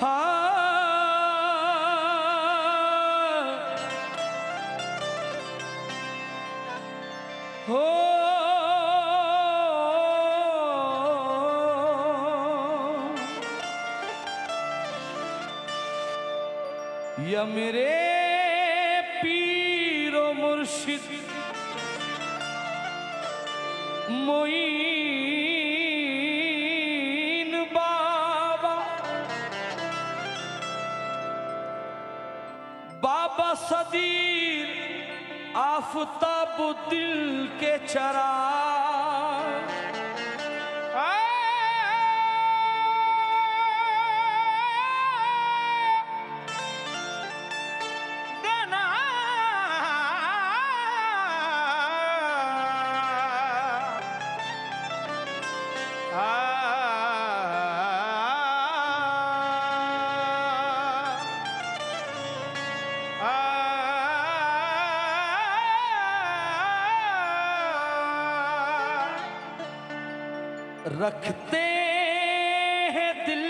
हो या मेरे पीरो मुर्शिद मोईन बाबा, बाबा सदीर आफताब दिल के चराग, रखते हैं दिल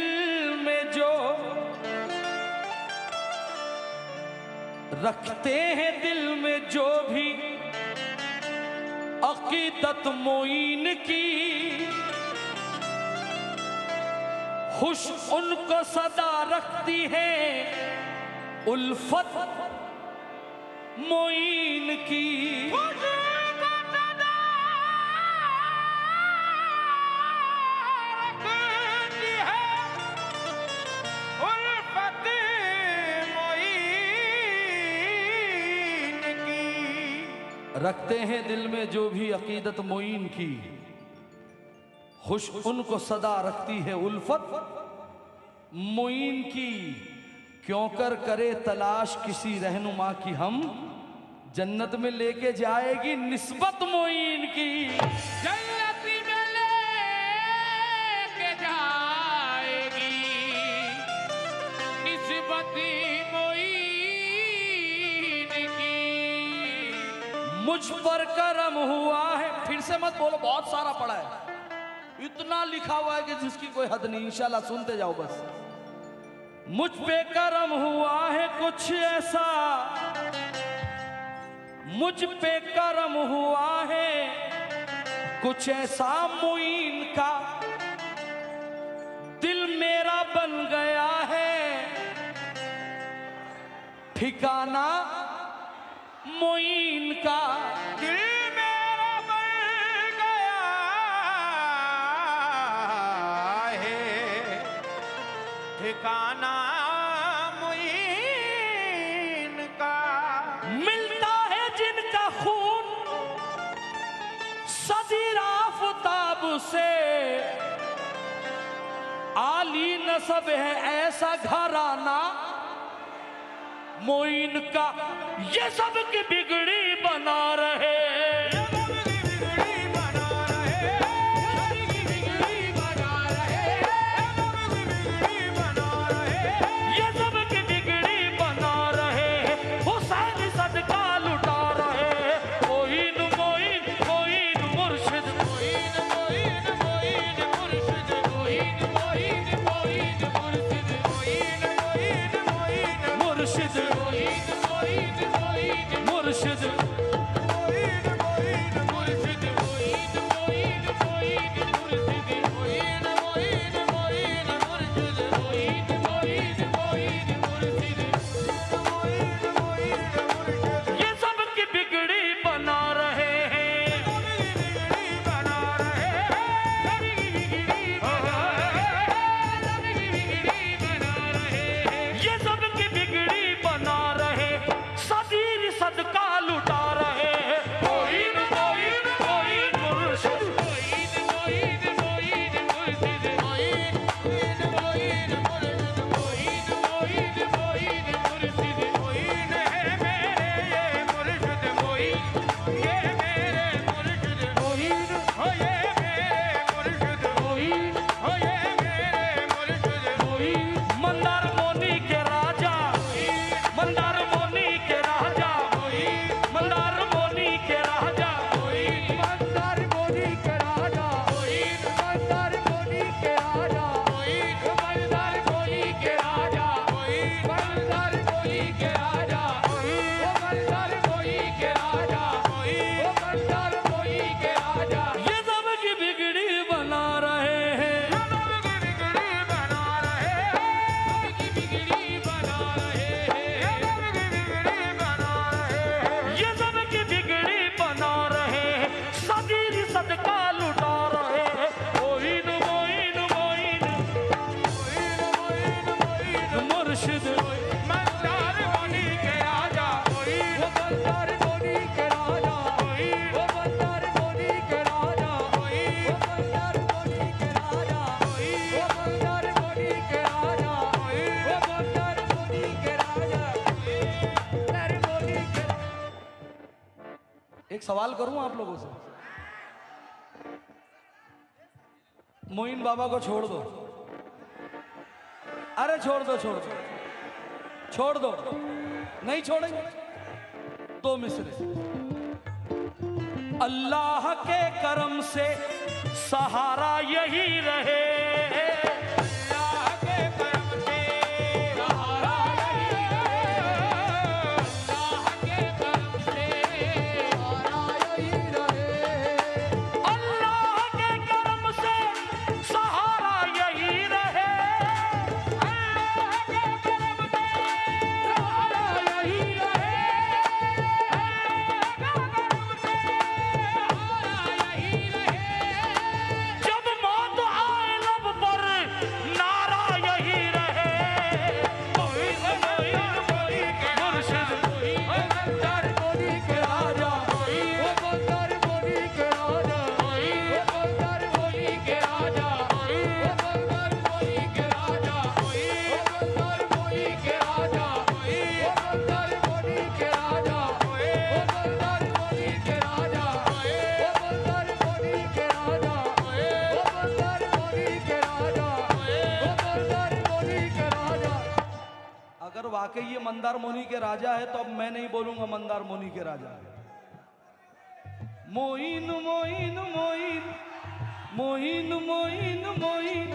में जो, रखते हैं दिल में जो भी अकीदत मोइन की, खुश उनको सदा रखती है उल्फत मोइन की। रखते हैं दिल में जो भी अकीदत मोइन की, खुश उनको सदा रखती है उल्फत मोइन की। क्यों कर करे तलाश किसी रहनुमा की, हम जन्नत में लेके जाएगी निस्बत मोइन की। जन्नत में लेके जाएगी निस्बत मुझ पर करम हुआ है, फिर से मत बोलो, बहुत सारा पड़ा है, इतना लिखा हुआ है कि जिसकी कोई हद नहीं। इंशाल्लाह सुनते जाओ बस। मुझ पे करम हुआ है कुछ ऐसा, मुझ पे करम हुआ है कुछ ऐसा मोइन का, दिल मेरा बन गया है ठिकाना मोइन का। दिल मेरा बन गया है ठिकाना मोइन का। मिलता है जिनका खून सदीर आफताब से, आली नसब है ऐसा घराना मोइन का, ये सब की बिगड़ी बना रहे, ये सब की बिगड़ी बना रहे, ये सब की बिगड़ी बना रहे, हुसैन सदका लुटा रहे। मोइन मोइन मोइन मुर्शिद, मोइन मोइन मोइन मुर्शिद, मोइन मोइन मोइन मुर्शिद, मोइन मोइन मोइन मुर्शिद मोइन मोइन मोइन मुर्शिद। मोइन मुर्शिद मंदार मुनि के राजा मोइन मंदार मुनि के राजा मोइन मंदार मुनि के राजा मोइन मंदार मुनि के राजा मोइन मंदार मुनि के राजा मोइन मंदार मुनि के राजा मंदार मुनि के। एक सवाल करूं आप लोगों से, मोइन बाबा को छोड़ दो, अरे छोड़ दो छोड़ दो छोड़ दो, नहीं छोड़ेंगे। दो मिसरे। अल्लाह के करम से सहारा यही रहे, अल्लाह के करम से सहारा यही रहे, अल्लाह के करम से सहारा यही रहे, अल्लाह के करम से सहारा यही रहे, अल्लाह के करम से सहारा यही रहे, अल्लाह के करम से सहारा यही रहे। जब मौत आए लब पर नारा यही रहे, मोइन मोइन मोइन के राजा मोइन मंदार मुनि के राजा मोइन मंदार मुनि के राजा मोइन मंदार मुनि के राजा मोइन मंदार मुनि के राजा मोइन मंदार मुनि के राजा मोइन मंदार मुनि के राजा मोइन मंदार मुनि के राजा मोइन मंदार मुनि के राजा मोइन मंदार मुनि के राजा मोइन मंदार मुनि के राजा। अगर वाकई ये मंदार मुनि के राजा है तो अब मैं नहीं बोलूंगा मंदार मुनि के राजा है। मोइन मोइन मोइन मोइन मोइन मोइन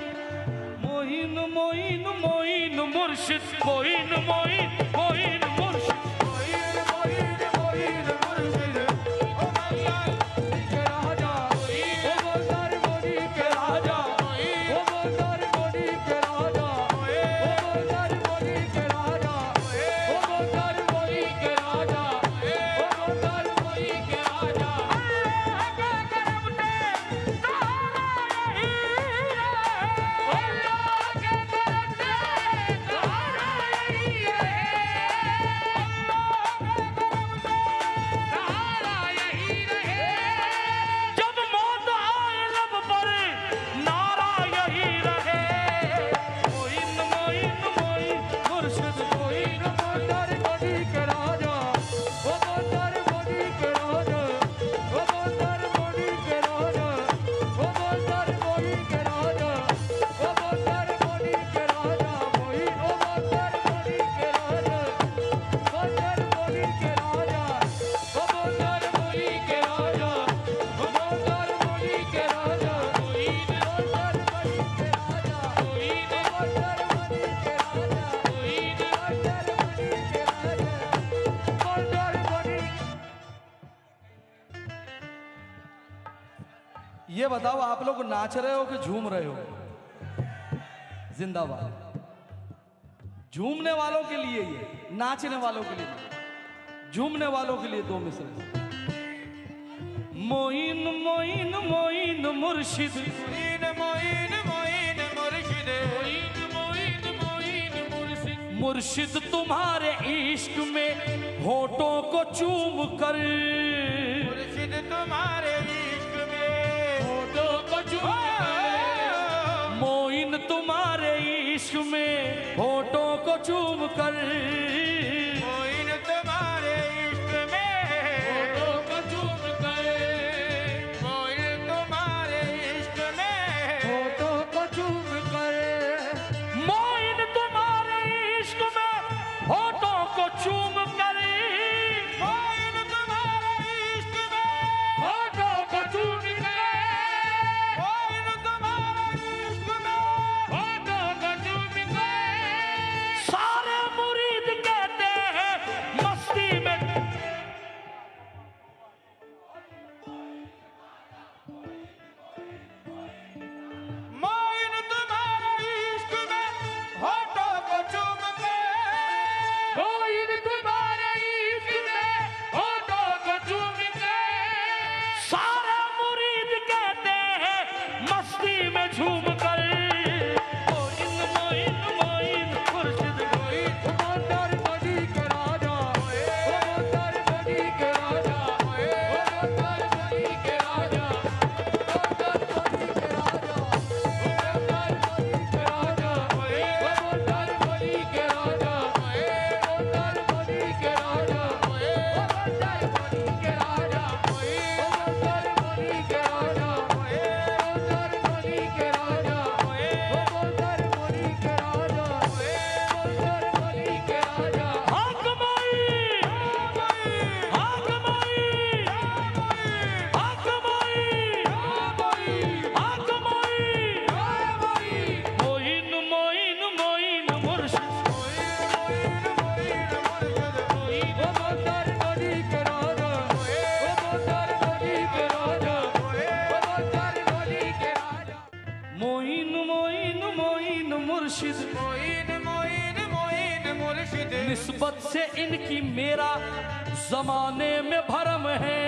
मोइन मोइन मोइन मुर्शिद मोइन मोइन मोइन मुर्शिद मोइन मोइन मोइन मुर्शिद ओ मंदार मुनि के राजा मोइन ओ मंदार मुनि के राजा मोइन ओ मंदार मुनि के राजा मोइन ओ मंदार मुनि के राजा मोइन ओ मंदार मुनि के राजा मोइन ओ मंदार मुनि के राजा। अल्लाह के करम से सहारा यही रहे, अल्लाह के करम से सहारा यही रहे, सहारा यही रहे। जब मौत आए लब पर नारा यही रहे, मोइन मोइन मोइन मुर्शिद मोइन मंदार मुनि के राजा ओ मंदार मुनि के राजा ओ मंदार मुनि के राजा ओ मंदार मुनि के राजा ओ मंदार मुनि के राजा मोइन ओ मंदार मुनि के राजा मंदार मुनि के राजा ओ मंदार मुनि के राजा ओ मंदार मुनि के राजा मोइन मंदार मुनि के राजा मोइन मंदार मुनि के राजा मोइन मंदार मुनि के राजा मंदार मुनि। ये बताओ आप लोग नाच रहे हो कि झूम रहे हो? जिंदाबाद। झूमने वालों के लिए ये, नाचने वालों के लिए नहीं। झूमने वालों के लिए दो मिसरे। मोइन मोइन मोइन मुर्शिद मोइन मोइन मोइन मुर्शिद मोइन मोइन मोइन मुर्शिद मुर्शिद तुम्हारे इश्क में होठों को चूम कर, मुर्शिद तुम्हारे इश्क में होठों को चूम कर, मोइन तुम्हारे इश्क में होठों को चूम कर, मोइन तुम्हारे इश्क में होठों को चूम कर, मोइन तुम्हारे इश्क में होठों को चूम कर, मोइन तुम्हारे इश्क में होठों को चूम कर, मोइन तुम्हारे इश्क में होठों को चूम कर, मोइन तुम्हारे इश्क में होठों को चूम कर। सारे मुरीद कहते हैं निस्बत से इनकी मेरा जमाने में भरम है।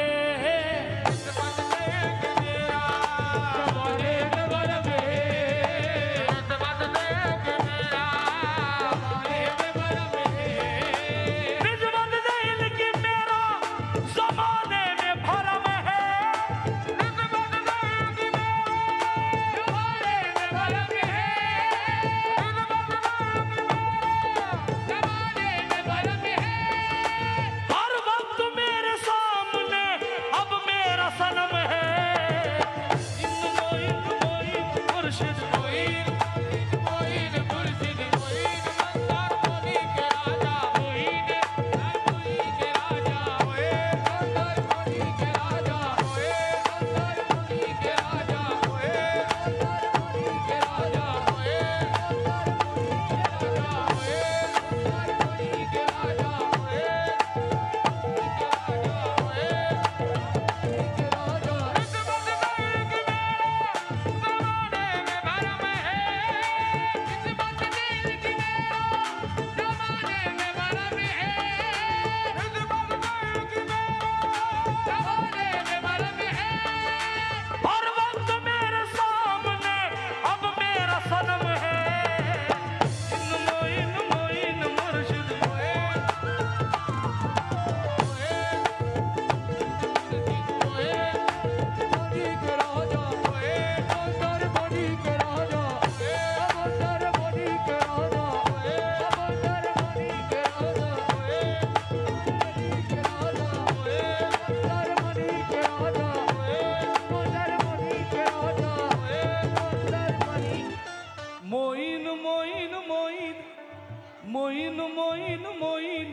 मोइन मोइन मोइन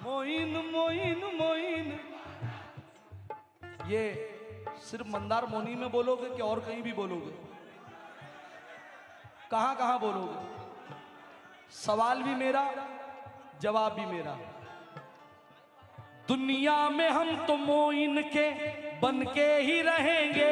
मोइन मोइन मोइन। ये सिर्फ मंदार मोनी में बोलोगे कि और कहीं भी बोलोगे? कहां कहां बोलोगे? सवाल भी मेरा, जवाब भी मेरा। दुनिया में हम तो मोइन के बन के ही रहेंगे।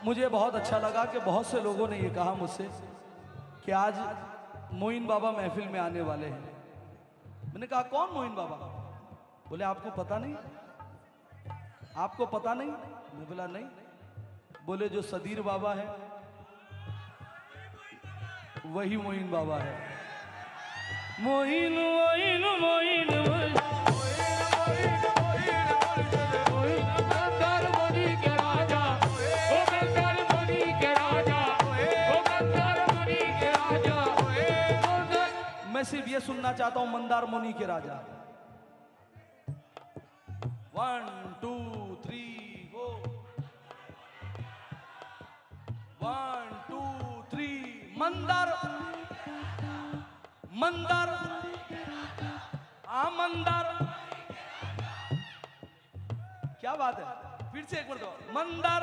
मुझे बहुत अच्छा लगा कि बहुत से लोगों ने ये कहा मुझसे कि आज मोइन बाबा महफिल में आने वाले हैं। मैंने कहा कौन मोइन बाबा? बोले आपको पता नहीं? आपको पता नहीं? मैं बोला नहीं। बोले जो सदीर बाबा है वही मोइन बाबा है। मोइन मोइन मोइन मोइन मैं सिर्फ ये सुनना चाहता हूं मंदार मुनि के राजा। 1 2 3 4 1 2 3 मंदार मंदार मंदार। क्या बात है? फिर से एक बार दो। मंदार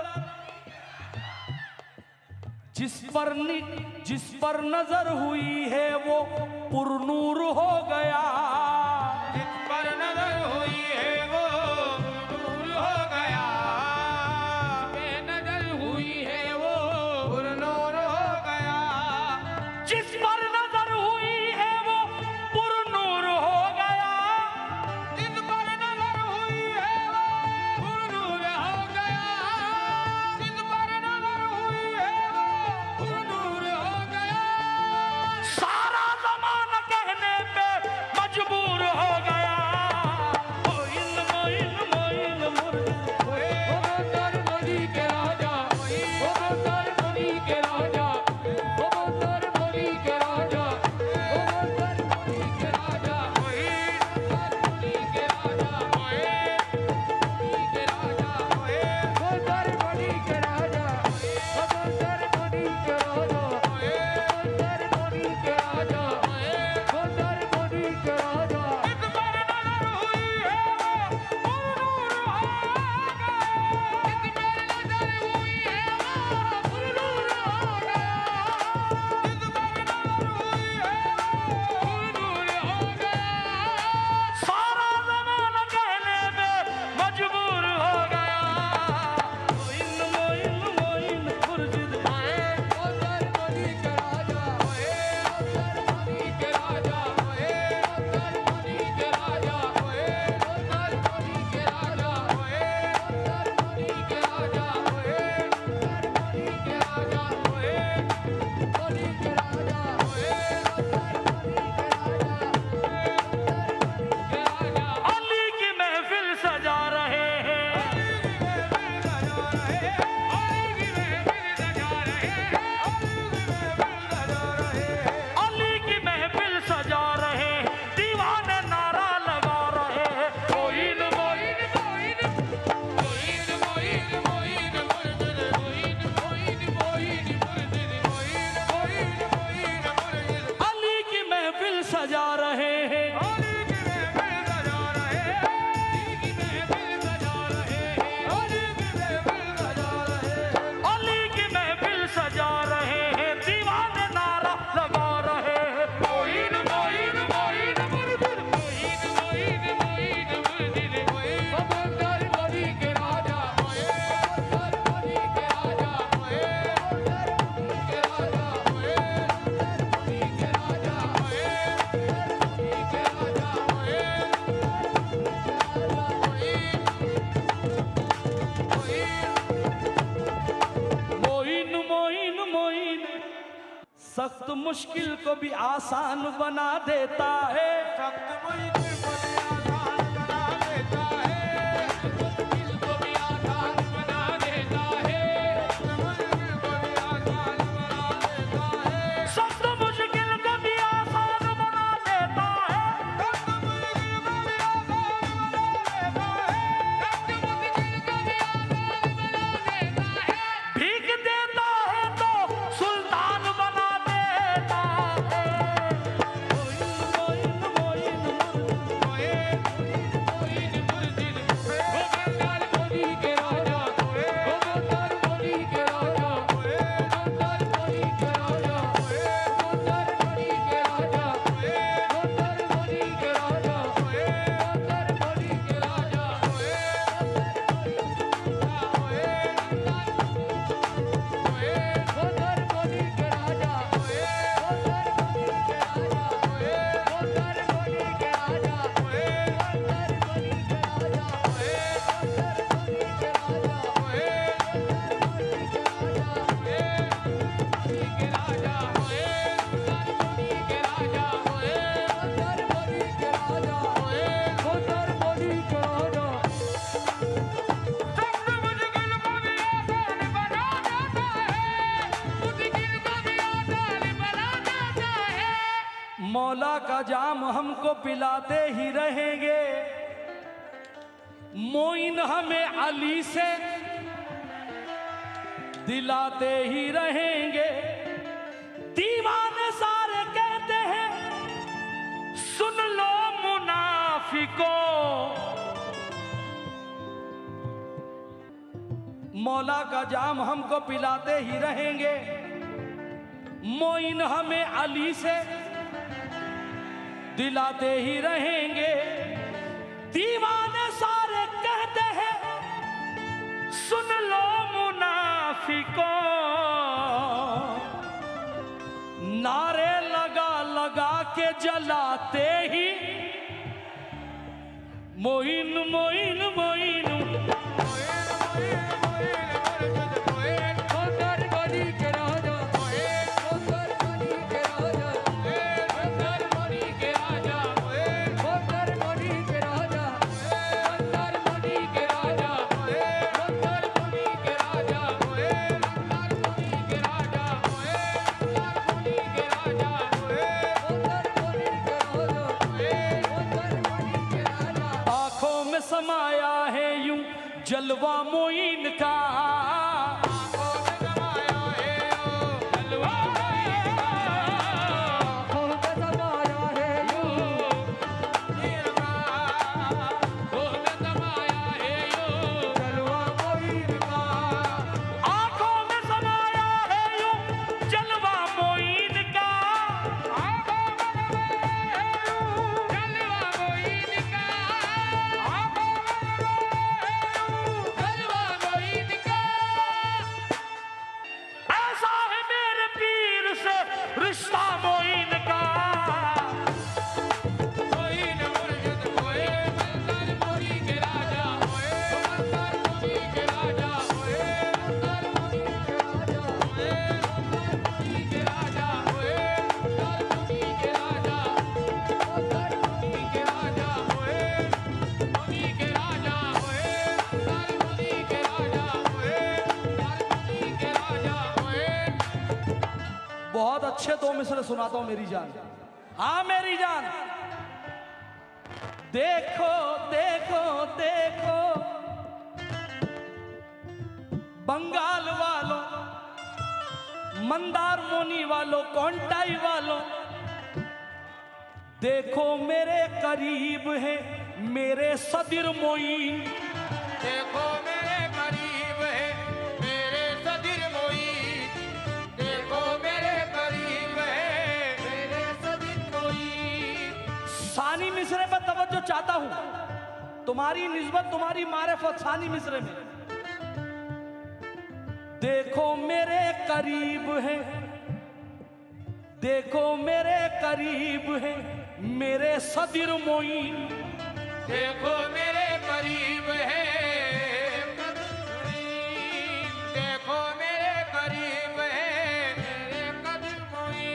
जिस पर नजर हुई है वो पुरनूर हो गया। जिस पर नजर हुई है वो पुरनूर हो गया। सख्त मुश्किल को भी आसान बना देता है। सख्त मुश्किल को भी आसान बना देता है। मुश्किल को भी आसान बना देता है। मुश्किल को भी आसान बना देता है। सख्त मुश्किल को भी आसान बना देता है। सख्त मुश्किल को भी आसान बना देता है। सख्त मुश्किल को भी आसान बना देता है। भीख देता है तो सुल्तान बना देता है। मोइन मोइन मोइन मुर्शिद वो बंगाल मोदी के राजा। वो बंगाल मोदी के राजा। वो बंगाल मोदी के राजा। वो बंगाल मोदी के राजा। वो बंगाल मोदी के राजा। वो बंगाल मोदी के राजा। मौला का जाम हमको पिलाते ही रहेंगे। मोइन हमें अली से दिलाते ही रहेंगे। दीवाने सारे कहते हैं सुन लो मुनाफिको। मौला का जाम हमको पिलाते ही रहेंगे। मोइन हमें अली से दिलाते ही रहेंगे। दीवाने सारे कहते हैं सुन लो मुनाफिको। नारे लगा लगा के जलाते ही मोइन मोइन मोइन। आंखों में समाया है यूं जलवा मोइन का। रिश्ता मोइन का। मोइन मुर्शिद मोए बंगाल मोदी के राजा। वो बंगाल मोदी के राजा। बंगाल मोदी के राजा। बंगाल मोदी के राजा। बंगाल मोदी के राजा। बंगाल मोदी के राजा। मोदी के राजा। बंगाल मोदी के राजा। बंगाल मोदी के राजा। बहुत अच्छे दो मिसरे सुनाता हूं मेरी जान। हाँ मेरी जान। देखो देखो देखो बंगाल वालों, मंदार मोनी वालों, कोंटाई वालों, देखो मेरे करीब है मेरे सदिर मोइन। देखो मेरे करीब है मेरे सदिर मोइन। देखो मेरे करीब है मेरे सदिर मोइन। सानी मिसरे पर तवज्जो चाहता हूं, तुम्हारी निस्बत तुम्हारी मारिफत सानी मिसरे में। देखो मेरे करीब है, देखो मेरे करीब है मेरे सदिर मोइन। देखो मेरे करीब है। देखो मेरे करीब है मेरे कदर मोइन।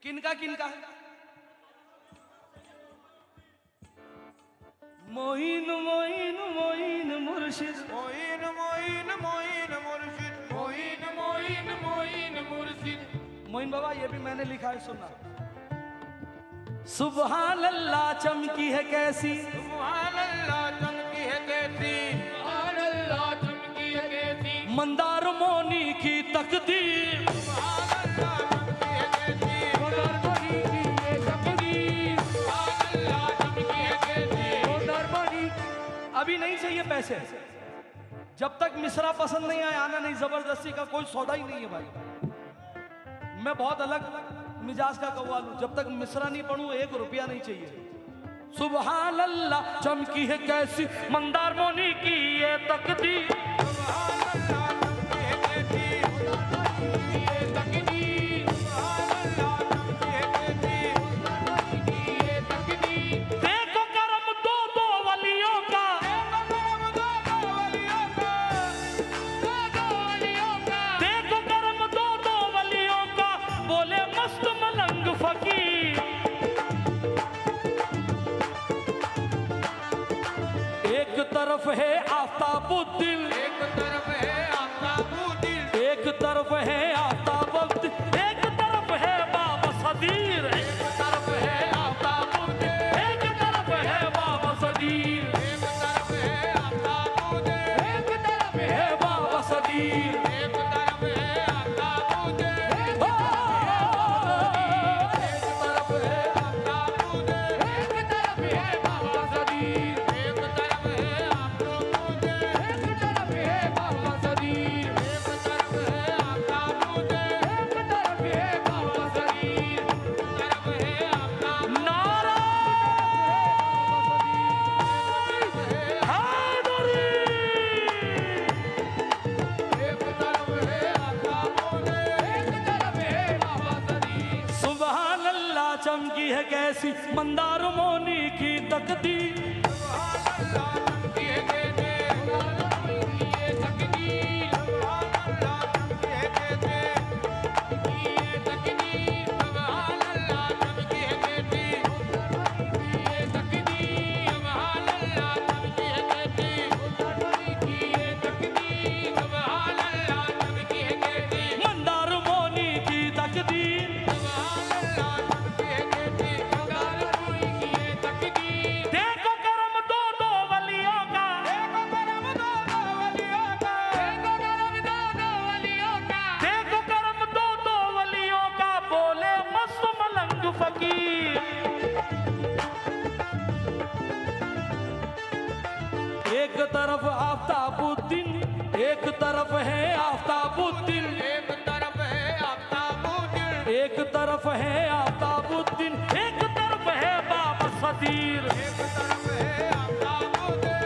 किनका किनका है? मोइन मोइन मोइन मुर्शिद, मोइन मोइन मोइन मुर्शिद, मोइन मोइन मोइन मुर्शिद। मोइन बाबा ये भी मैंने लिखा है, सुनना। सुभान अल्लाह चमकी है कैसी, सुभान अल्लाह चमकी है कैसी, सुभान अल्लाह चमकी है कैसी, मंदार मोनी की तकदीर। सुभान अल्लाह चमकी है कैसी, मंदार मोनी की ये तकदीर। सुभान अल्लाह चमकी है कैसी, मंदार मोनी। अभी नहीं चाहिए पैसे, जब तक मिसरा पसंद नहीं आया आना नहीं, जबरदस्ती का कोई सौदा ही नहीं है भाई। मैं बहुत अलग मिजाज का कव्वाल हूं, जब तक मिसरा नहीं पढ़ूं 1 रुपया नहीं चाहिए। सुभान अल्लाह चमकी है कैसी, मंदार मोनी की ये तकदीर। सुभान अल्लाह चमकी है कैसी, मंदार मोनी की ये तकदीर। सुभान अल्लाह चमकी है कैसी, मंदार मोनी की ये तकदीर। देखो करम दो दो वलियों का, देखो करम दो दो वलियों का, बोले मस्त मलंग फकीर। एक तरफ है आफ्ताबुद्दीन, एक तरफ है आफ्ताबुद्दीन, एक तरफ है आफ्ताबुद्दीन, एक तरफ है बाबा सदीर। एक तरफ है आफ्ताबुद्दीन, एक तरफ है बाबा सदीर, एक तरफ है आफ्ताबुद्दीन, एक तरफ है है बाबा सदीर। एक तरफ है आफ्ताबुद्दीन, एक तरफ है आफ्ताबुद्दीन, एक तरफ है बाबा सदीर। एक तरफ है आफ्ताबुद्दीन, एक तरफ है बाबा सदीर। एक तरफ है आफ्ताबुद्दीन, एक तरफ है बाबा सदीर। एक तरफ है आफ्ताबुद्दीन, नारा हैदरी, एक तरफ है आफ्ताबुद्दीन, एक तरफ है बाबा सदीर। सुभान अल्लाह चमकी है कैसी, मंदार मोनी की तकदीर। सुभान अल्लाह चमकी है कैसे, मंदार मोनी की ये तकदीर। सुभान अल्लाह चमकी है कैसे, ये तकदीर। सुभान अल्लाह चमकी है कैसे, ये तकदीर। सुभान अल्लाह चमकी है कैसे, मंदार मोनी की ये तकदीर। सुभान अल्लाह चमकी है कैसे, मंदार मोनी की तकदीर। सुभान अल्लाह चमकी है कैसे, मंदार मोनी की ये तकदीर। देखो करम दो दो वलियों का, देखो करम दो दो वलियों का, देखो करम दो दो वलियों का, देखो करम दो दो वलियों का, बोले मस्त मलंग फकीर। एक तरफ आफ्ताबुद्दीन, एक तरफ है आफ्ताबुद्दीन, एक तरफ है आफ्ताबुद्दीन, एक तरफ है आफ्ताबुद्दीन, एक तरफ है बाबा सदीर। एक तरफ है आफ्ताबुद्दीन,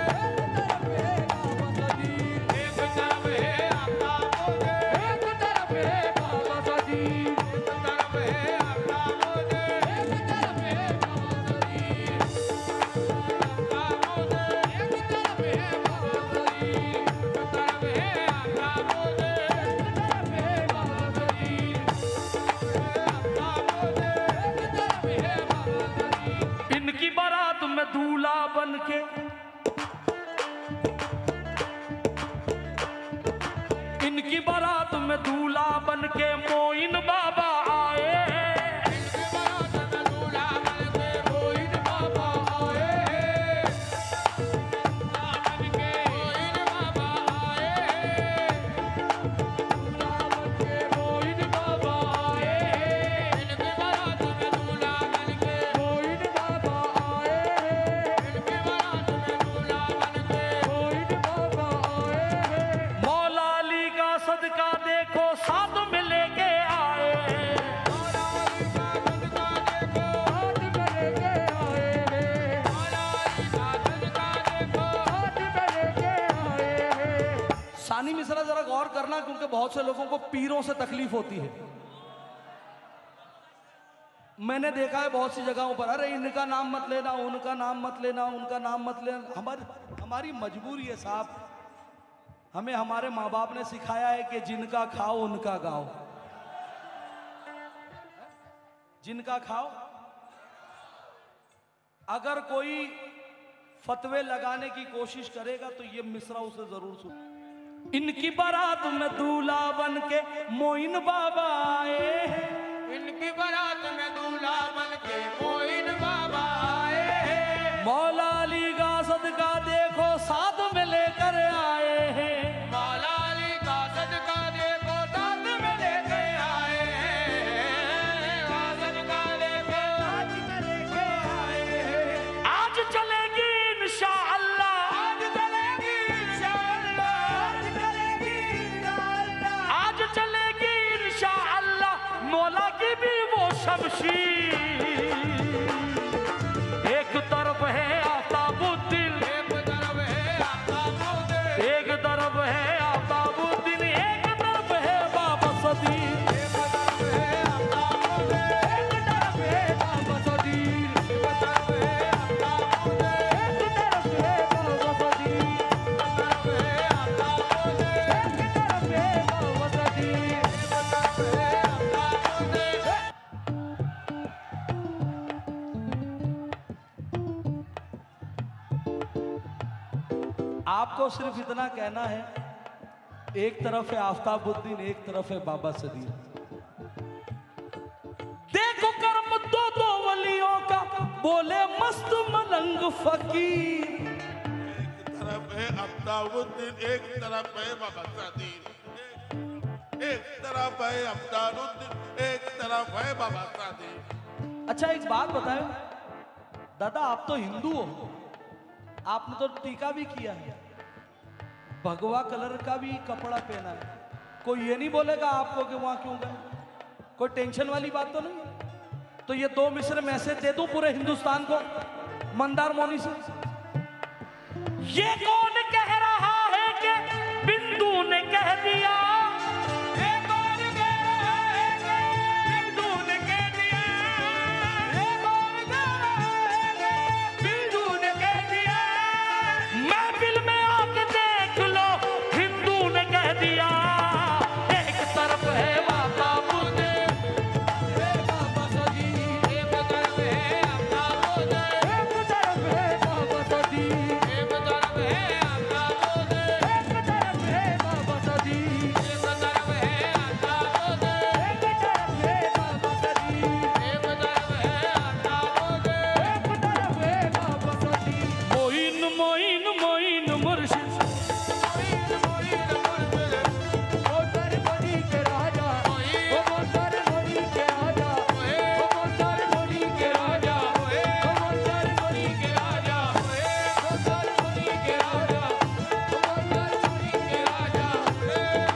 एक तरफ है आफ्ताबुद्दीन, एक तरफ है बाबा सदीर। एक तरफ है आफ्ताबुद्दीन, एक तरफ है बाबा सदीर। आफ्ताबुद्दीन, एक तरफ है बाबा सदीर। एक तरफ है आफ्ताबुद्दीन, एक तरफ है बाबा सदीर। आफ्ताबुद्दीन, एक तरफ है बाबा सदीर। इनकी बारात में दूल्हा बन के, इनकी बारात में दूल्हा बन के मोइन बाबा आए। इनके बारात में दूल्हा बनके मोइन बाबा आए हैं। दूल्हा बनके मोइन बाबा आए हैं। दूल्हा बनके मोइन बाबा आए हैं। इनके बारात में दूल्हा बनके मोइन बाबा आए हैं। इनके बारात में दूल्हा बनके मोइन बाबा आए हैं। मौला अली का सदका देखो साथ में लेके आए। मौला अली का सदका देखो हाथ में लेके आए हैं। मौला अली का सदका देखो हाथ में लेके आए हैं। सानी मिश्रा जरा गौर करना, क्योंकि बहुत से लोगों को पीरों से तकलीफ होती है। मैंने देखा है बहुत सी जगहों पर, अरे इनका नाम मत लेना, उनका नाम मत लेना, उनका नाम मत लेना। हमारी मजबूरी है साहब, हमें हमारे माँ बाप ने सिखाया है कि जिनका खाओ उनका गाओ। जिनका खाओ। अगर कोई फतवे लगाने की कोशिश करेगा तो ये मिसरा उसे जरूर सुन। इनकी बारात में दूल्हा बन के मोइन बाबा आए हैं। इनकी बारात में दूल्हा बन के मोइन बाबा आए हैं। मौला अली का सदका देखो साथ में लेकर आए हैं। मौला अली का सदका देखो साथ में लेकर आए हैं। सदका देखो साथ में लेकर आए हैं। आज चलेगी इंशाअल्लाह, आज चलेगी इंशाअल्लाह, आज चलेगी इंशाअल्लाह, आज चलेगी इंशाअल्लाह मौला की भी वो शमशीर। एक तरफ है आफ्ताबुद्दीन, एक तरफ है आफ्ताबुद्दीन, एक तरफ है आफ्ताबुद्दीन, एक तरफ है बाबा सदीर। एक तरफ है आफ्ताबुद्दीन, एक तरफ है बाबा सदीर, एक तरफ है आफ्ताबुद्दीन, एक तरफ है बाबा सदीर, एक तरफ है आफ्ताबुद्दीन, एक तरफ है बाबा सदीर, एक तरफ है आफ्ताबुद्दीन। आपको सिर्फ इतना कहना है, एक तरफ है आफ्ताबुद्दीन, एक तरफ है बाबा सदीर। देखो कर्म दो दो वलियों का, बोले मस्त मलंग फकीर। एक तरफ है अफ्ताबुद्दीन, एक तरफ है बाबा सदीर। एक तरफ है अफ्ताबुद्दीन, एक तरफ है बाबा सदीर। अच्छा एक बात बताओ दादा, आप तो हिंदू हो, आपने तो टीका भी किया है, भगवा कलर का भी कपड़ा पहना है, कोई ये नहीं बोलेगा आपको कि वहां क्यों गए? कोई टेंशन वाली बात तो नहीं? तो ये 2 मिसर मैसेज दे दूं पूरे हिंदुस्तान को मंदार मौनी से। ये कौन कह रहा है कि बिंदु ने कह दिया? ये कौन कह रहा है कि बिंदु ने कह दिया? ये कौन कह रहा है कि बिंदु ने कह दिया? महफिल में आके देख लो, हिंदू ने कह दिया। एक तरफ है बाबा बुद्ध, बाबा सदीर, एक तरफ है आफ्ताबुद्दीन, एक तरफ है बाबा सदीर, एक तरफ है आफ्ताबुद्दीन, एक तरफ है बाबा सदीर, एक तरफ है आफ्ताबुद्दीन, एक तरफ है बाबा सदीर, एक तरफ है आफ्ताबुद्दीन, एक तरफ है बाबा सदीर। मोइन मोइन मोइन मुर्शिद, मोइन मोइन मुर्शिद, मोतर मोनी के राजा, ओ मोतर मोनी के राजा, ओ मोतर मोनी के राजा, ओ मोतर मोनी के राजा, ओ मोतर मोनी के राजा, ओ मोतर मोनी के राजा, ओ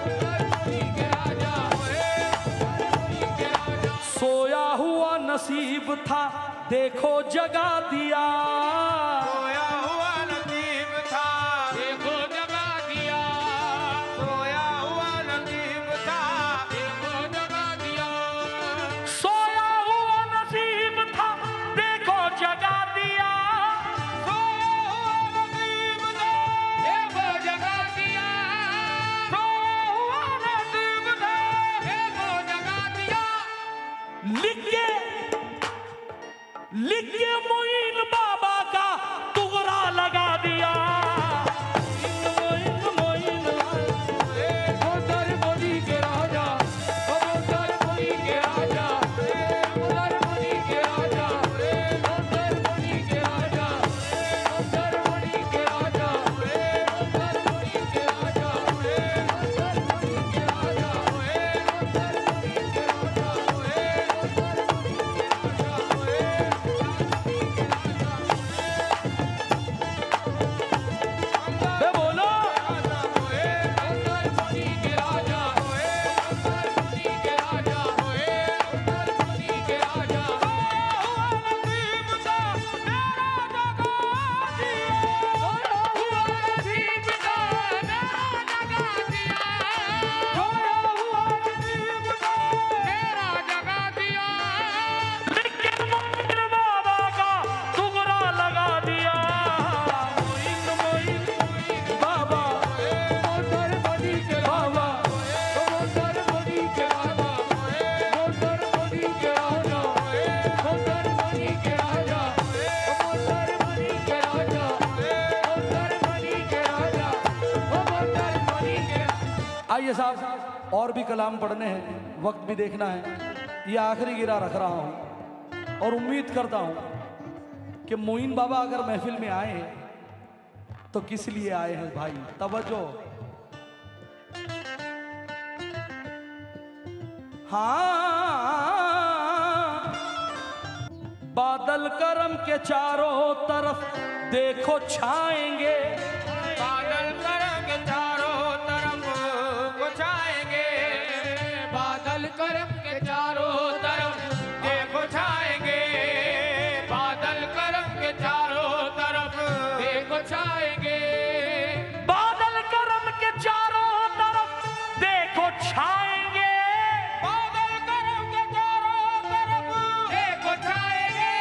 मोतर मोनी के राजा, ओ मोतर मोनी के राजा। सोया हुआ नसीब था देखो जगा दिया। सोया हुआ नसीब था देखो जगा दिया, सोया हुआ नसीब था देखो जगा दिया, सोया हुआ नसीब था देखो जगा दिया। सोया हुआ नसीब था देखो जगा दिया, सोया हुआ नसीब था देखो जगा दिया। लिख के मोइन बाबा का तुगरा लगा दिया। मोइन मोइन मोतर मोनी के राजा, ओ मोतर मोनी के राजा, मोतर मोनी के राजा, मोतर मोनी के राजा, मोतर मोनी के राजा, मोतर मोनी के राजा, मोतर मोनी के राजा, मोतर मोनी के राजा, मोतर मोनी के राजा, आइए साहब, और भी कलाम पढ़ने हैं, वक्त भी देखना है। ये आखिरी गिरा रख रहा हूं और उम्मीद करता हूं कि मोइन बाबा अगर महफिल में आए तो किस लिए आए हैं भाई, तवज्जो। हाँ, बादल करम के चारों तरफ देखो छाएंगे, बादल करम के चारों तरफ को छाएंगे, बादल करम के चारों तरफ देखो छाएंगे, बादल करम के चारों तरफ देखो छाएंगे, बादल करम के चारों तरफ देखो छाएंगे, बादल करम के चारों तरफ देखो छाएंगे,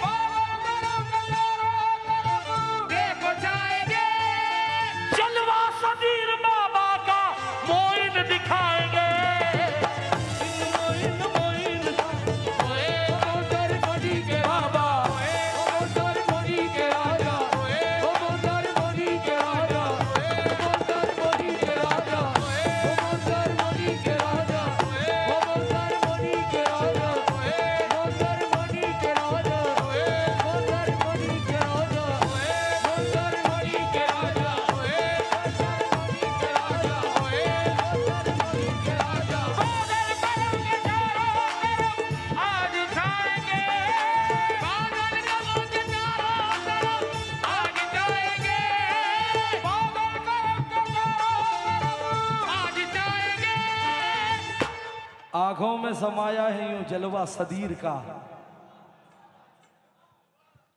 बादल करम के चारों तरफ देखो छाएंगे, जलवा सदीर बाबा का मोइन दिखाएंगे। मोइन मोइन ओए ओ दर बड़ी के बाबा, ओ दर बड़ी के राजा, ओ दर बड़ी के राजा, ओ दर बड़ी के राजा, ओ दर बड़ी के राजा, ओ दर बड़ी के राजा, ओ दर बड़ी के राजा, ओ दर बड़ी के राजा, ओ दर बड़ी के राजा, ओ दर बड़ी के राजा, ओ दर बड़ी के राजा, बादल करम के चारों तरफ आज छाएंगे, बादल करम के चारों तरफ आज जाएंगे, बादल करम के चारों तरफ आज जाएंगे। आंखों में समाया है यूं जलवा सदीर का,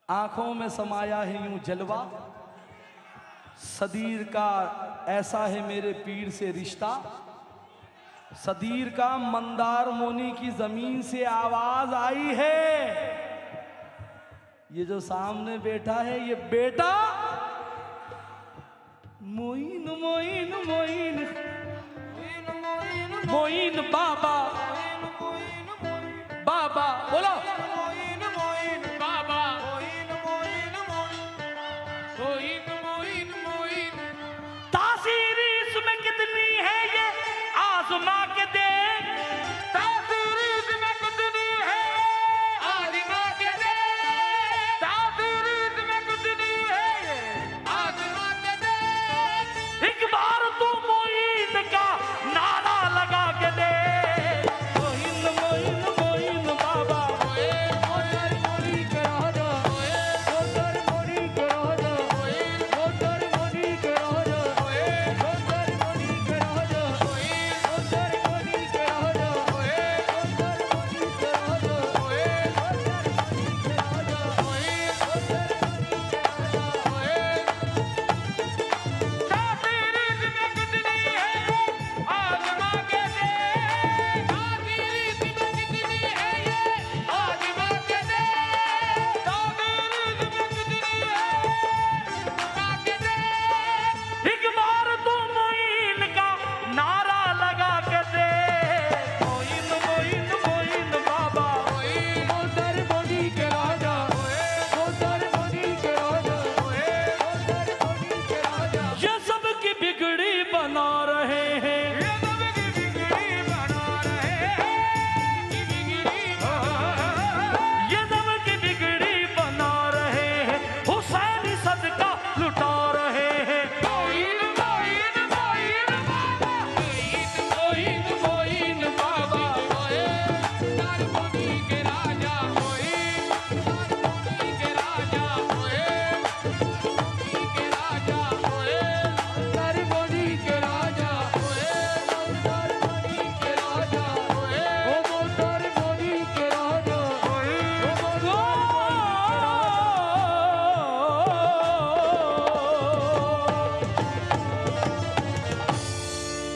आंखों में समाया है यूं जलवा सदीर का, ऐसा है मेरे पीर से रिश्ता। सदीर का मंदार मोनी की जमीन से आवाज आई है, ये जो सामने बैठा है ये बेटा मोइन मोइन मोइन मोइन बाबा